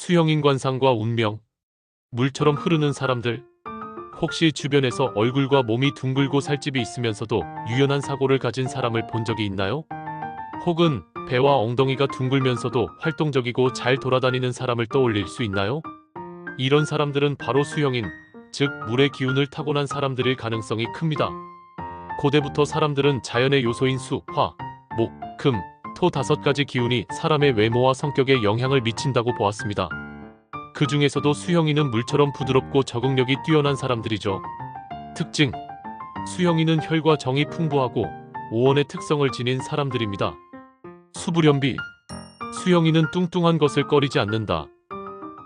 수형인 관상과 운명, 물처럼 흐르는 사람들. 혹시 주변에서 얼굴과 몸이 둥글고 살집이 있으면서도 유연한 사고를 가진 사람을 본 적이 있나요? 혹은 배와 엉덩이가 둥글면서도 활동적이고 잘 돌아다니는 사람을 떠올릴 수 있나요? 이런 사람들은 바로 수형인, 즉 물의 기운을 타고난 사람들일 가능성이 큽니다. 고대부터 사람들은 자연의 요소인 수, 화, 목, 금, 토 5가지 기운이 사람의 외모와 성격에 영향을 미친다고 보았습니다. 그 중에서도 수형인은 물처럼 부드럽고 적응력이 뛰어난 사람들이죠. 특징: 수형인은 혈과 정이 풍부하고 오원의 특성을 지닌 사람들입니다. 수부련비: 수형인은 뚱뚱한 것을 꺼리지 않는다.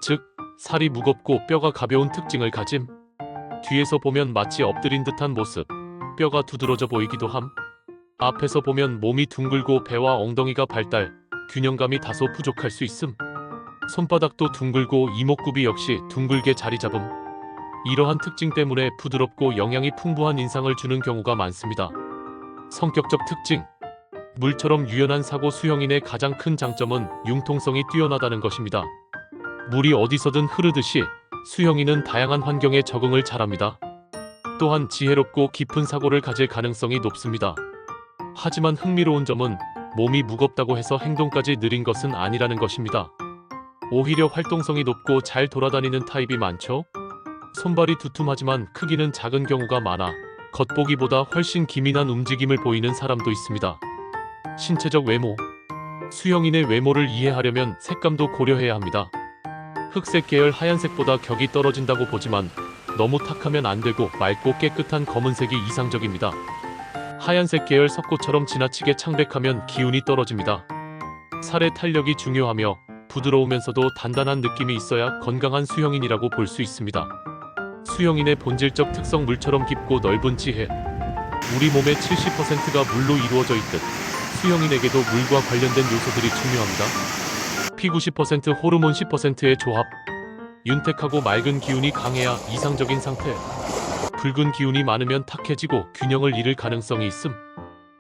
즉, 살이 무겁고 뼈가 가벼운 특징을 가짐. 뒤에서 보면 마치 엎드린 듯한 모습, 뼈가 두드러져 보이기도 함. 앞에서 보면 몸이 둥글고 배와 엉덩이가 발달, 균형감이 다소 부족할 수 있음. 손바닥도 둥글고 이목구비 역시 둥글게 자리 잡음. 이러한 특징 때문에 부드럽고 영양이 풍부한 인상을 주는 경우가 많습니다. 성격적 특징: 물처럼 유연한 사고 수형인의 가장 큰 장점은 융통성이 뛰어나다는 것입니다. 물이 어디서든 흐르듯이 수형인은 다양한 환경에 적응을 잘합니다. 또한 지혜롭고 깊은 사고를 가질 가능성이 높습니다. 하지만 흥미로운 점은 몸이 무겁다고 해서 행동까지 느린 것은 아니라는 것입니다. 오히려 활동성이 높고 잘 돌아다니는 타입이 많죠. 손발이 두툼하지만 크기는 작은 경우가 많아 겉보기보다 훨씬 기민한 움직임을 보이는 사람도 있습니다. 신체적 외모: 수형인의 외모를 이해하려면 색감도 고려해야 합니다. 흑색 계열 하얀색보다 격이 떨어진다고 보지만 너무 탁하면 안 되고 맑고 깨끗한 검은색이 이상적입니다. 하얀색 계열 석고처럼 지나치게 창백하면 기운이 떨어집니다. 살의 탄력이 중요하며 부드러우면서도 단단한 느낌이 있어야 건강한 수형인이라고 볼 수 있습니다. 수형인의 본질적 특성: 물처럼 깊고 넓은 지혜. 우리 몸의 70%가 물로 이루어져 있듯 수형인에게도 물과 관련된 요소들이 중요합니다. 피 90%, 호르몬 10%의 조합. 윤택하고 맑은 기운이 강해야 이상적인 상태. 붉은 기운이 많으면 탁해지고 균형을 잃을 가능성이 있음.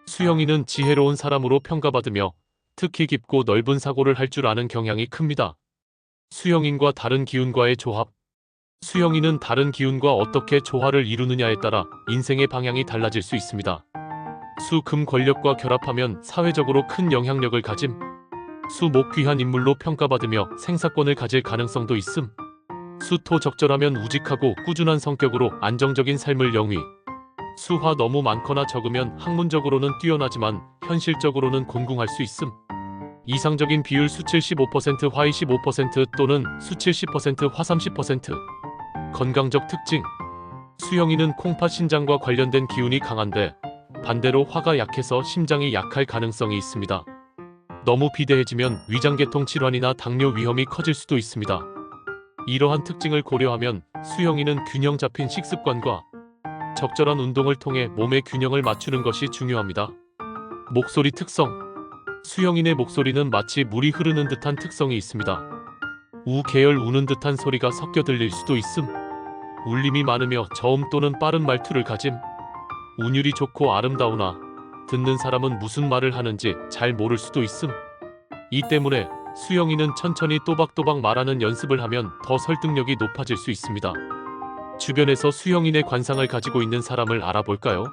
수형인은 지혜로운 사람으로 평가받으며 특히 깊고 넓은 사고를 할 줄 아는 경향이 큽니다. 수형인과 다른 기운과의 조합. 수형인은 다른 기운과 어떻게 조화를 이루느냐에 따라 인생의 방향이 달라질 수 있습니다. 수, 금 권력과 결합하면 사회적으로 큰 영향력을 가짐. 수, 목 귀한 인물로 평가받으며 생사권을 가질 가능성도 있음. 수, 토 적절하면 우직하고 꾸준한 성격으로 안정적인 삶을 영위. 수, 화 너무 많거나 적으면 학문적으로는 뛰어나지만 현실적으로는 곤궁할 수 있음. 이상적인 비율: 수 75%, 화 25% 또는 수 70%, 화 30%. 건강적 특징: 수형인은 콩팥 신장과 관련된 기운이 강한데 반대로 화가 약해서 심장이 약할 가능성이 있습니다. 너무 비대해지면 위장계통 질환이나 당뇨 위험이 커질 수도 있습니다. 이러한 특징을 고려하면 수형인은 균형 잡힌 식습관과 적절한 운동을 통해 몸의 균형을 맞추는 것이 중요합니다. 목소리 특성: 수형인의 목소리는 마치 물이 흐르는 듯한 특성이 있습니다. 우 계열 우는 듯한 소리가 섞여 들릴 수도 있음. 울림이 많으며 저음 또는 빠른 말투를 가짐. 운율이 좋고 아름다우나 듣는 사람은 무슨 말을 하는지 잘 모를 수도 있음. 이 때문에 수형인은 천천히 또박또박 말하는 연습을 하면 더 설득력이 높아질 수 있습니다. 주변에서 수형인의 관상을 가지고 있는 사람을 알아볼까요?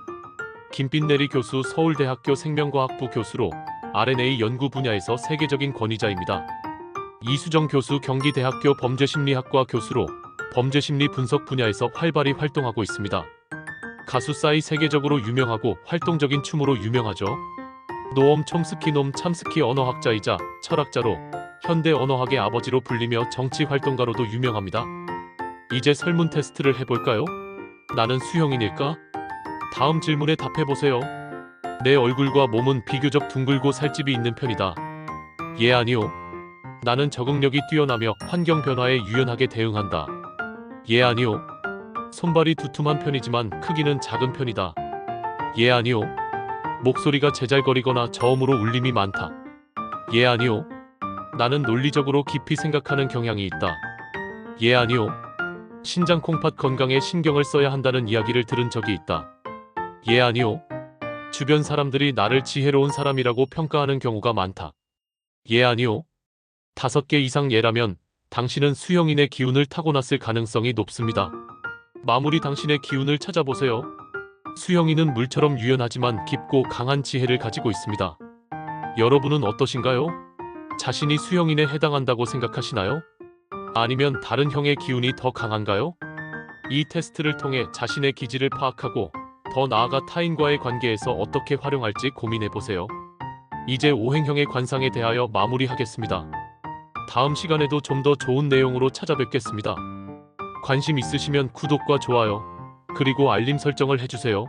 김빛내리 교수, 서울대학교 생명과학부 교수로 RNA 연구 분야에서 세계적인 권위자입니다. 이수정 교수, 경기대학교 범죄심리학과 교수로 범죄심리 분석 분야에서 활발히 활동하고 있습니다. 가수 싸이, 세계적으로 유명하고 활동적인 춤으로 유명하죠. 노엄 촘스키, 놈 참스키 언어학자이자 철학자로 현대 언어학의 아버지로 불리며 정치 활동가로도 유명합니다. 이제 설문 테스트를 해볼까요? 나는 수형인일까? 다음 질문에 답해보세요. 내 얼굴과 몸은 비교적 둥글고 살집이 있는 편이다. 예, 아니요. 나는 적응력이 뛰어나며 환경 변화에 유연하게 대응한다. 예, 아니요. 손발이 두툼한 편이지만 크기는 작은 편이다. 예, 아니요. 목소리가 제잘거리거나 저음으로 울림이 많다. 예, 아니요. 나는 논리적으로 깊이 생각하는 경향이 있다. 예, 아니요. 신장 콩팥 건강에 신경을 써야 한다는 이야기를 들은 적이 있다. 예, 아니요. 주변 사람들이 나를 지혜로운 사람이라고 평가하는 경우가 많다. 예, 아니요. 5개 이상 예라면 당신은 수형인의 기운을 타고났을 가능성이 높습니다. 마무리 당신의 기운을 찾아보세요. 수형인은 물처럼 유연하지만 깊고 강한 지혜를 가지고 있습니다. 여러분은 어떠신가요? 자신이 수형인에 해당한다고 생각하시나요? 아니면 다른 형의 기운이 더 강한가요? 이 테스트를 통해 자신의 기질을 파악하고 더 나아가 타인과의 관계에서 어떻게 활용할지 고민해보세요. 이제 오행형의 관상에 대하여 마무리하겠습니다. 다음 시간에도 좀 더 좋은 내용으로 찾아뵙겠습니다. 관심 있으시면 구독과 좋아요, 그리고 알림 설정을 해주세요.